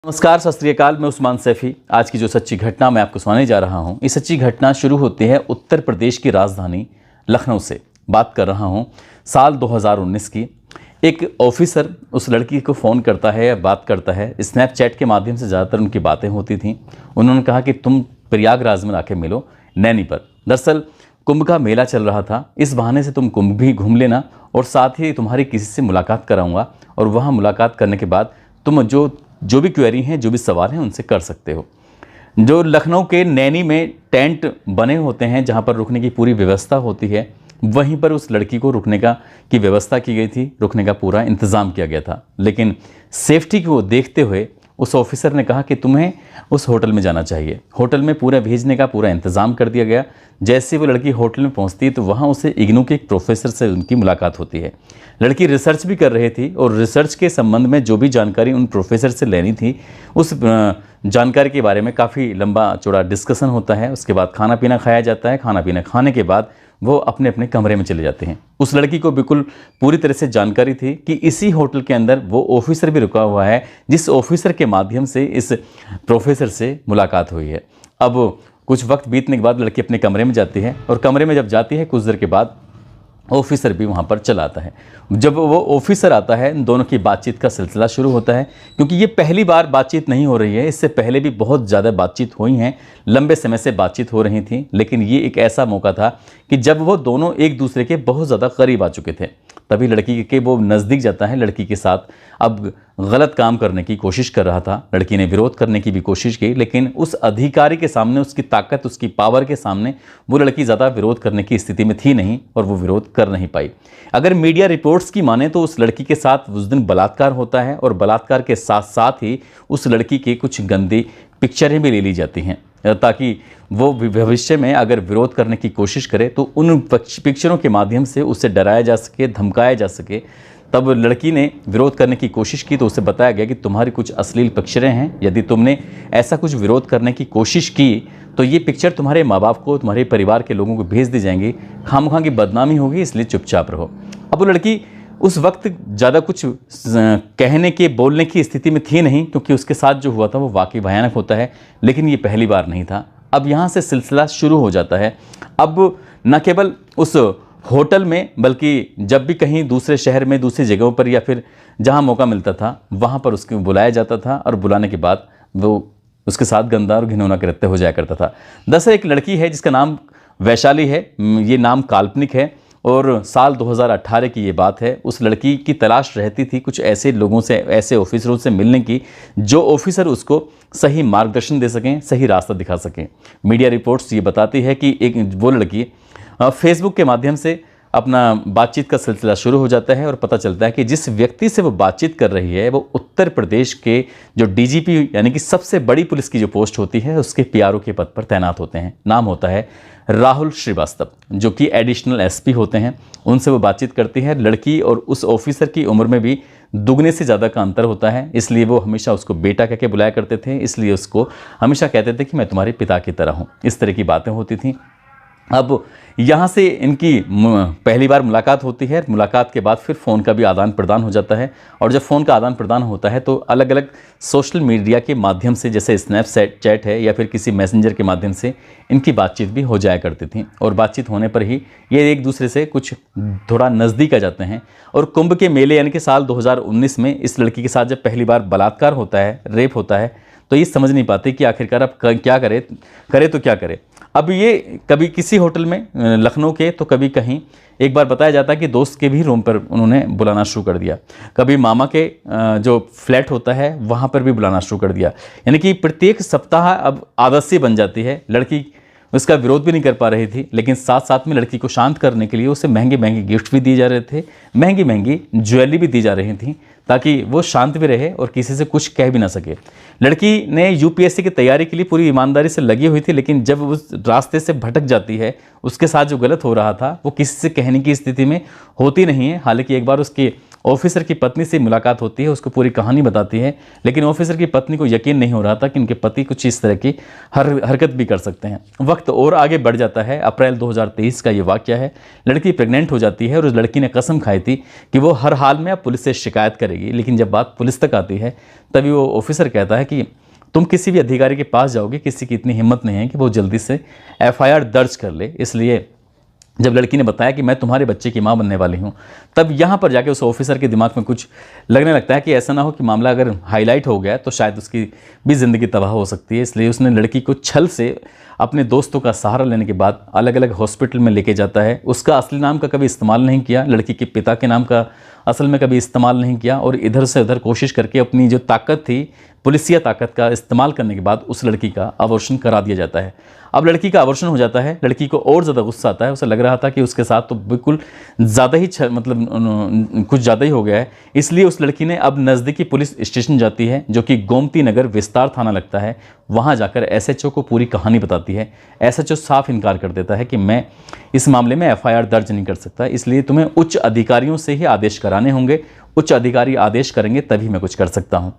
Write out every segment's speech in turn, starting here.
नमस्कार, सत श्री अकाल। मैं उस्मान सैफी। आज की जो सच्ची घटना मैं आपको सुनाने जा रहा हूं, ये सच्ची घटना शुरू होती है उत्तर प्रदेश की राजधानी लखनऊ से। बात कर रहा हूं साल 2019 की। एक ऑफिसर उस लड़की को फ़ोन करता है या बात करता है, स्नैपचैट के माध्यम से ज़्यादातर उनकी बातें होती थीं। उन्होंने कहा कि तुम प्रयागराज में आके मिलो नैनी पर। दरअसल कुंभ का मेला चल रहा था, इस बहाने से तुम कुंभ भी घूम लेना और साथ ही तुम्हारी किसी से मुलाकात कराऊंगा और वहाँ मुलाकात करने के बाद तुम जो भी क्वेरी हैं, जो भी सवाल हैं, उनसे कर सकते हो। जो लखनऊ के नैनी में टेंट बने होते हैं जहाँ पर रुकने की पूरी व्यवस्था होती है, वहीं पर उस लड़की को रुकने की व्यवस्था की गई थी, रुकने का पूरा इंतज़ाम किया गया था। लेकिन सेफ्टी को देखते हुए उस ऑफिसर ने कहा कि तुम्हें उस होटल में जाना चाहिए। होटल में पूरा भेजने का पूरा इंतज़ाम कर दिया गया। जैसे वो लड़की होटल में पहुंचती है तो वहाँ उसे इग्नू के एक प्रोफेसर से उनकी मुलाकात होती है। लड़की रिसर्च भी कर रही थी और रिसर्च के संबंध में जो भी जानकारी उन प्रोफेसर से लेनी थी, उस जानकारी के बारे में काफ़ी लंबा चौड़ा डिस्कशन होता है। उसके बाद खाना पीना खाया जाता है। खाना पीना खाने के बाद वो अपने अपने कमरे में चले जाते हैं। उस लड़की को बिल्कुल पूरी तरह से जानकारी थी कि इसी होटल के अंदर वो ऑफिसर भी रुका हुआ है, जिस ऑफिसर के माध्यम से इस प्रोफेसर से मुलाकात हुई है। अब कुछ वक्त बीतने के बाद लड़की अपने कमरे में जाती है और कमरे में जब जाती है कुछ देर के बाद ऑफिसर भी वहाँ पर चला आता है। जब वो ऑफिसर आता है, दोनों की बातचीत का सिलसिला शुरू होता है। क्योंकि ये पहली बार बातचीत नहीं हो रही है, इससे पहले भी बहुत ज़्यादा बातचीत हुई हैं, लंबे समय से बातचीत हो रही थी। लेकिन ये एक ऐसा मौका था कि जब वो दोनों एक दूसरे के बहुत ज़्यादा करीब आ चुके थे। तभी लड़की के वो नज़दीक जाता है, लड़की के साथ अब गलत काम करने की कोशिश कर रहा था। लड़की ने विरोध करने की भी कोशिश की, लेकिन उस अधिकारी के सामने, उसकी ताकत, उसकी पावर के सामने वो लड़की ज़्यादा विरोध करने की स्थिति में थी नहीं और वो विरोध कर नहीं पाई। अगर मीडिया रिपोर्ट्स की माने तो उस लड़की के साथ उस दिन बलात्कार होता है और बलात्कार के साथ साथ ही उस लड़की के कुछ गंदी पिक्चरें भी ले ली जाती हैं, ताकि वो भविष्य में अगर विरोध करने की कोशिश करे तो उन पिक्चरों के माध्यम से उसे डराया जा सके, धमकाया जा सके। तब लड़की ने विरोध करने की कोशिश की तो उसे बताया गया कि तुम्हारी कुछ अश्लील पिक्चरें हैं, यदि तुमने ऐसा कुछ विरोध करने की कोशिश की तो ये पिक्चर तुम्हारे माँ बाप को, तुम्हारे परिवार के लोगों को भेज दी जाएंगी, खामखा की बदनामी होगी, इसलिए चुपचाप रहो। अब वो लड़की उस वक्त ज़्यादा कुछ कहने के, बोलने की स्थिति में थी नहीं, क्योंकि उसके साथ जो हुआ था वो वाकई भयानक होता है। लेकिन ये पहली बार नहीं था। अब यहाँ से सिलसिला शुरू हो जाता है। अब न केवल उस होटल में, बल्कि जब भी कहीं दूसरे शहर में, दूसरी जगहों पर या फिर जहाँ मौका मिलता था वहाँ पर उसको बुलाया जाता था और बुलाने के बाद वो उसके साथ गंदा और घिनौना कृत्य हो जाया करता था। दरअसल एक लड़की है जिसका नाम वैशाली है। ये नाम काल्पनिक है और साल 2018 की ये बात है। उस लड़की की तलाश रहती थी कुछ ऐसे लोगों से, ऐसे ऑफिसरों से मिलने की जो ऑफिसर उसको सही मार्गदर्शन दे सकें, सही रास्ता दिखा सकें। मीडिया रिपोर्ट्स ये बताती है कि एक वो लड़की फेसबुक के माध्यम से अपना बातचीत का सिलसिला शुरू हो जाता है और पता चलता है कि जिस व्यक्ति से वो बातचीत कर रही है वो उत्तर प्रदेश के जो डीजीपी, यानी कि सबसे बड़ी पुलिस की जो पोस्ट होती है, उसके पीआरओ के पद पर तैनात होते हैं। नाम होता है राहुल श्रीवास्तव, जो कि एडिशनल एसपी होते हैं। उनसे वो बातचीत करती है। लड़की और उस ऑफिसर की उम्र में भी दुगने से ज़्यादा का अंतर होता है, इसलिए वो हमेशा उसको बेटा कह के बुलाया करते थे। इसलिए उसको हमेशा कहते थे कि मैं तुम्हारे पिता की तरह हूँ। इस तरह की बातें होती थी। अब यहाँ से इनकी पहली बार मुलाकात होती है। मुलाकात के बाद फिर फ़ोन का भी आदान प्रदान हो जाता है और जब फ़ोन का आदान प्रदान होता है तो अलग अलग सोशल मीडिया के माध्यम से, जैसे स्नैपचैट है या फिर किसी मैसेंजर के माध्यम से इनकी बातचीत भी हो जाया करती थी। और बातचीत होने पर ही ये एक दूसरे से कुछ थोड़ा नज़दीक आ जाते हैं। और कुंभ के मेले यानी कि साल 2019 में इस लड़की के साथ जब पहली बार बलात्कार होता है, रेप होता है, तो ये समझ नहीं पाते कि आखिरकार अब क्या करे तो क्या करे। अब ये कभी किसी होटल में लखनऊ के तो कभी कहीं, एक बार बताया जाता है कि दोस्त के भी रूम पर उन्होंने बुलाना शुरू कर दिया, कभी मामा के जो फ्लैट होता है वहाँ पर भी बुलाना शुरू कर दिया। यानी कि प्रत्येक सप्ताह अब आदत सी बन जाती है। लड़की उसका विरोध भी नहीं कर पा रही थी, लेकिन साथ साथ में लड़की को शांत करने के लिए उसे महंगे महंगे गिफ्ट भी दिए जा रहे थे, महंगी महंगी ज्वेलरी भी दी जा रही थी, ताकि वो शांत भी रहे और किसी से कुछ कह भी ना सके। लड़की ने यूपीएससी की तैयारी के लिए पूरी ईमानदारी से लगी हुई थी, लेकिन जब उस रास्ते से भटक जाती है, उसके साथ जो गलत हो रहा था वो किसी से कहने की स्थिति में होती नहीं है। हालांकि एक बार उसके ऑफिसर की पत्नी से मुलाकात होती है, उसको पूरी कहानी बताती है, लेकिन ऑफिसर की पत्नी को यकीन नहीं हो रहा था कि उनके पति कुछ इस तरह की हरकत भी कर सकते हैं। वक्त और आगे बढ़ जाता है। अप्रैल 2023 का ये वाकया है। लड़की प्रेग्नेंट हो जाती है और उस लड़की ने कसम खाई थी कि वो हर हाल में अब पुलिस से शिकायत करेगी, लेकिन जब बात पुलिस तक आती है तभी वो ऑफिसर कहता है कि तुम किसी भी अधिकारी के पास जाओगे, किसी की इतनी हिम्मत नहीं है कि वो जल्दी से FIR दर्ज कर ले। इसलिए जब लड़की ने बताया कि मैं तुम्हारे बच्चे की मां बनने वाली हूं, तब यहां पर जाके उस ऑफिसर के दिमाग में कुछ लगने लगता है कि ऐसा ना हो कि मामला अगर हाईलाइट हो गया तो शायद उसकी भी ज़िंदगी तबाह हो सकती है। इसलिए उसने लड़की को छल से अपने दोस्तों का सहारा लेने के बाद अलग अलग हॉस्पिटल में लेके जाता है। उसका असली नाम का कभी इस्तेमाल नहीं किया, लड़की के पिता के नाम का असल में कभी इस्तेमाल नहीं किया, और इधर से उधर कोशिश करके अपनी जो ताकत थी, पुलिसिया ताकत का इस्तेमाल करने के बाद उस लड़की का अबॉर्शन करा दिया जाता है। अब लड़की का अबॉर्शन हो जाता है। लड़की को और ज़्यादा गुस्सा आता है। उसे लग रहा था कि उसके साथ तो बिल्कुल ज़्यादा ही कुछ ज़्यादा ही हो गया है। इसलिए उस लड़की ने अब नज़दीकी पुलिस स्टेशन जाती है, जो कि गोमती नगर विस्तार थाना लगता है। वहाँ जाकर SHO को पूरी कहानी बताती है। SHO साफ इनकार कर देता है कि मैं इस मामले में FIR दर्ज नहीं कर सकता, इसलिए तुम्हें उच्च अधिकारियों से ही आदेश कराने होंगे, उच्च अधिकारी आदेश करेंगे तभी मैं कुछ कर सकता हूँ।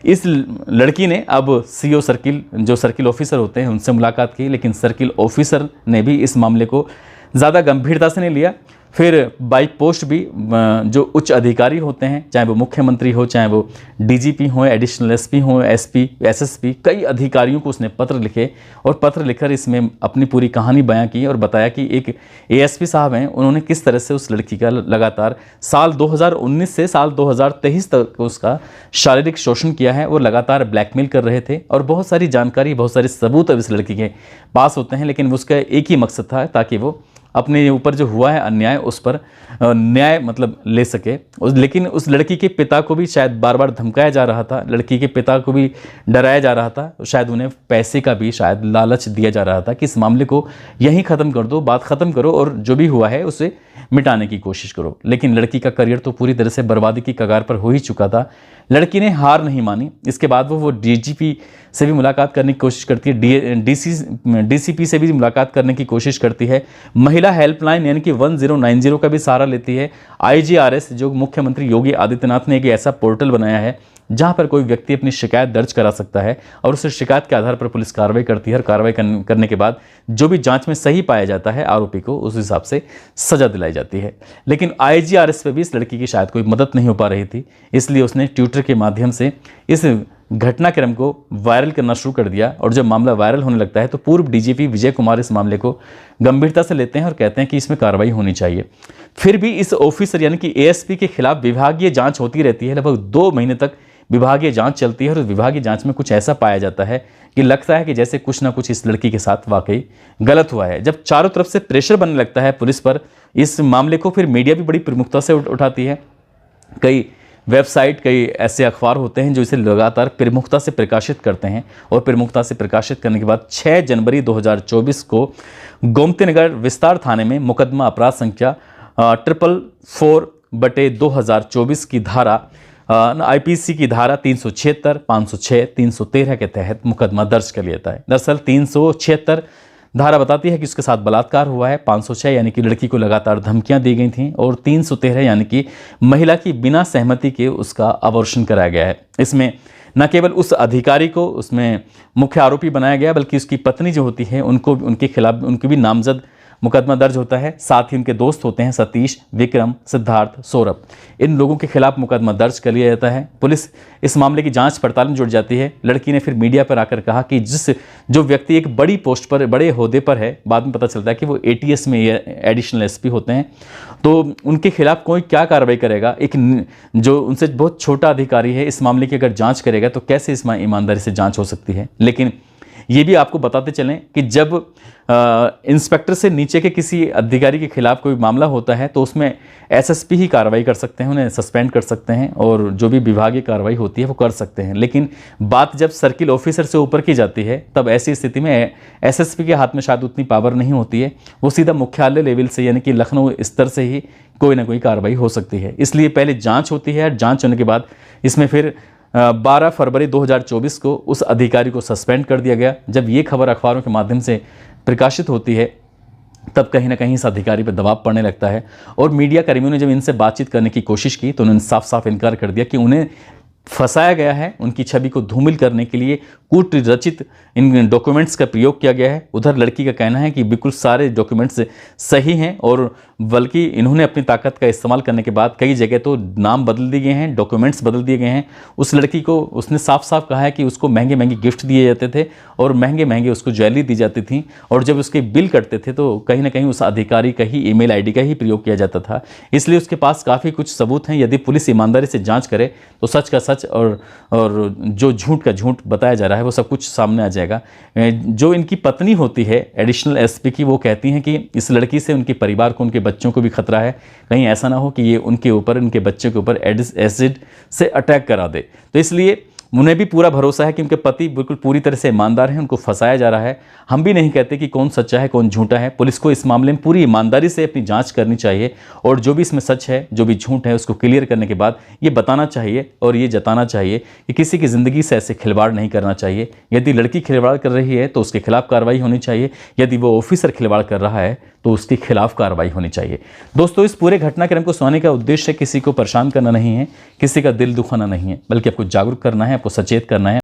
इस लड़की ने अब CO सर्किल, जो सर्किल ऑफिसर होते हैं, उनसे मुलाकात की, लेकिन सर्किल ऑफिसर ने भी इस मामले को ज़्यादा गंभीरता से नहीं लिया। फिर बाई पोस्ट भी जो उच्च अधिकारी होते हैं, चाहे वो मुख्यमंत्री हो, चाहे वो DGP हो, एडिशनल SP हो, SP, SSP, कई अधिकारियों को उसने पत्र लिखे और पत्र लिखकर इसमें अपनी पूरी कहानी बयां की और बताया कि एक ASP साहब हैं, उन्होंने किस तरह से उस लड़की का लगातार साल 2019 से साल 2023 तक उसका शारीरिक शोषण किया है और लगातार ब्लैकमेल कर रहे थे। और बहुत सारी जानकारी, बहुत सारे सबूत अब इस लड़की के पास होते हैं, लेकिन उसका एक ही मकसद था ताकि वो अपने ऊपर जो हुआ है अन्याय, उस पर न्याय ले सके। लेकिन उस लड़की के पिता को भी शायद बार बार धमकाया जा रहा था, लड़की के पिता को भी डराया जा रहा था, शायद उन्हें पैसे का भी शायद लालच दिया जा रहा था कि इस मामले को यहीं ख़त्म कर दो, बात ख़त्म करो और जो भी हुआ है उसे मिटाने की कोशिश करो। लेकिन लड़की का करियर तो पूरी तरह से बर्बादी की कगार पर हो ही चुका था। लड़की ने हार नहीं मानी। इसके बाद वो DGP से भी मुलाकात करने की कोशिश करती है, DCP से भी मुलाकात करने की कोशिश करती है, महिला हेल्पलाइन यानी कि 1090 का भी सहारा लेती है। IGRS, जो मुख्यमंत्री योगी आदित्यनाथ ने एक ऐसा पोर्टल बनाया है जहां पर कोई व्यक्ति अपनी शिकायत दर्ज करा सकता है और उस शिकायत के आधार पर पुलिस कार्रवाई करती है और कार्रवाई करने के बाद जो भी जांच में सही पाया जाता है, आरोपी को उस हिसाब से सजा दिलाई जाती है। लेकिन IGRS पे भी इस लड़की की शायद कोई मदद नहीं हो पा रही थी, इसलिए उसने ट्विटर के माध्यम से इस घटनाक्रम को वायरल करना शुरू कर दिया। और जब मामला वायरल होने लगता है तो पूर्व DGP विजय कुमार इस मामले को गंभीरता से लेते हैं और कहते हैं कि इसमें कार्रवाई होनी चाहिए। फिर भी इस ऑफिसर यानी कि ASP के खिलाफ विभागीय जांच होती रहती है। लगभग 2 महीने तक विभागीय जांच चलती है और उस विभागीय जांच में कुछ ऐसा पाया जाता है कि लगता है कि जैसे कुछ ना कुछ इस लड़की के साथ वाकई गलत हुआ है। जब चारों तरफ से प्रेशर बनने लगता है पुलिस पर इस मामले को, फिर मीडिया भी बड़ी प्रमुखता से उठाती है। कई वेबसाइट, कई ऐसे अखबार होते हैं जो इसे लगातार प्रमुखता से प्रकाशित करते हैं और प्रमुखता से प्रकाशित करने के बाद 6 जनवरी 2024 को गोमती नगर विस्तार थाने में मुकदमा अपराध संख्या 444/2024 की धारा IPC की धारा 376, 506, 313 के तहत मुकदमा दर्ज कर लिया जाता है। दरअसल 376 धारा बताती है कि उसके साथ बलात्कार हुआ है, 506 यानी कि लड़की को लगातार धमकियां दी गई थीं और 313 यानी कि महिला की बिना सहमति के उसका अबॉर्शन कराया गया है। इसमें न केवल उस अधिकारी को उसमें मुख्य आरोपी बनाया गया, बल्कि उसकी पत्नी जो होती है उनको, उनके खिलाफ उनकी भी नामजद मुकदमा दर्ज होता है। साथ ही उनके दोस्त होते हैं सतीश, विक्रम, सिद्धार्थ, सौरभ, इन लोगों के खिलाफ मुकदमा दर्ज कर लिया जाता है। पुलिस इस मामले की जांच पड़ताल में जुट जाती है। लड़की ने फिर मीडिया पर आकर कहा कि जो व्यक्ति एक बड़ी पोस्ट पर, बड़े ओहदे पर है, बाद में पता चलता है कि वो ATS में एडिशनल SP होते हैं, तो उनके खिलाफ कोई क्या कार्रवाई करेगा। एक जो उनसे बहुत छोटा अधिकारी है, इस मामले की अगर जाँच करेगा तो कैसे इसमें ईमानदारी से जाँच हो सकती है। लेकिन ये भी आपको बताते चलें कि जब इंस्पेक्टर से नीचे के किसी अधिकारी के खिलाफ कोई मामला होता है तो उसमें SSP ही कार्रवाई कर सकते हैं, उन्हें सस्पेंड कर सकते हैं और जो भी विभागीय कार्रवाई होती है वो कर सकते हैं। लेकिन बात जब सर्किल ऑफिसर से ऊपर की जाती है तब ऐसी स्थिति में SSP के हाथ में शायद उतनी पावर नहीं होती है, वो सीधा मुख्यालय लेवल से यानी कि लखनऊ स्तर से ही कोई ना कोई कार्रवाई हो सकती है। इसलिए पहले जाँच होती है, जाँच होने के बाद इसमें फिर 12 फरवरी 2024 को उस अधिकारी को सस्पेंड कर दिया गया। जब ये खबर अखबारों के माध्यम से प्रकाशित होती है तब कहीं ना कहीं इस अधिकारी पर दबाव पड़ने लगता है और मीडिया कर्मियों ने जब इनसे बातचीत करने की कोशिश की तो उन्होंने साफ साफ इनकार कर दिया कि उन्हें फंसाया गया है, उनकी छवि को धूमिल करने के लिए कूट रचित इन डॉक्यूमेंट्स का प्रयोग किया गया है। उधर लड़की का कहना है कि बिल्कुल सारे डॉक्यूमेंट्स सही हैं और बल्कि इन्होंने अपनी ताकत का इस्तेमाल करने के बाद कई जगह तो नाम बदल दिए गए हैं, डॉक्यूमेंट्स बदल दिए गए हैं। उस लड़की को उसने साफ साफ कहा है कि उसको महंगे महंगे गिफ्ट दिए जाते थे और महंगे महंगे उसको ज्वेलरी दी जाती थी और जब उसके बिल कटते थे तो कहीं ना कहीं उस अधिकारी का ही ईमेल आईडी का ही प्रयोग किया जाता था। इसलिए उसके पास काफ़ी कुछ सबूत हैं। यदि पुलिस ईमानदारी से जाँच करे तो सच का सच और जो झूठ का झूठ बताया जा रहा है वो सब कुछ सामने आ जाएगा। जो इनकी पत्नी होती है एडिशनल एसपी की, वो कहती हैं कि इस लड़की से उनके परिवार को, उनके बच्चों को भी खतरा है, कहीं ऐसा ना हो कि ये उनके ऊपर, उनके बच्चों के ऊपर एसिड से अटैक करा दे। तो इसलिए उन्हें भी पूरा भरोसा है कि उनके पति बिल्कुल पूरी तरह से ईमानदार हैं, उनको फंसाया जा रहा है। हम भी नहीं कहते कि कौन सच्चा है कौन झूठा है। पुलिस को इस मामले में पूरी ईमानदारी से अपनी जांच करनी चाहिए और जो भी इसमें सच है, जो भी झूठ है, उसको क्लियर करने के बाद ये बताना चाहिए और ये जताना चाहिए कि किसी की ज़िंदगी से ऐसे खिलवाड़ नहीं करना चाहिए। यदि लड़की खिलवाड़ कर रही है तो उसके खिलाफ कार्रवाई होनी चाहिए, यदि वो ऑफिसर खिलवाड़ कर रहा है तो उसके खिलाफ कार्रवाई होनी चाहिए। दोस्तों, इस पूरे घटनाक्रम को सुनाने का उद्देश्य किसी को परेशान करना नहीं है, किसी का दिल दुखाना नहीं है, बल्कि आपको जागरूक करना है, आपको सचेत करना है।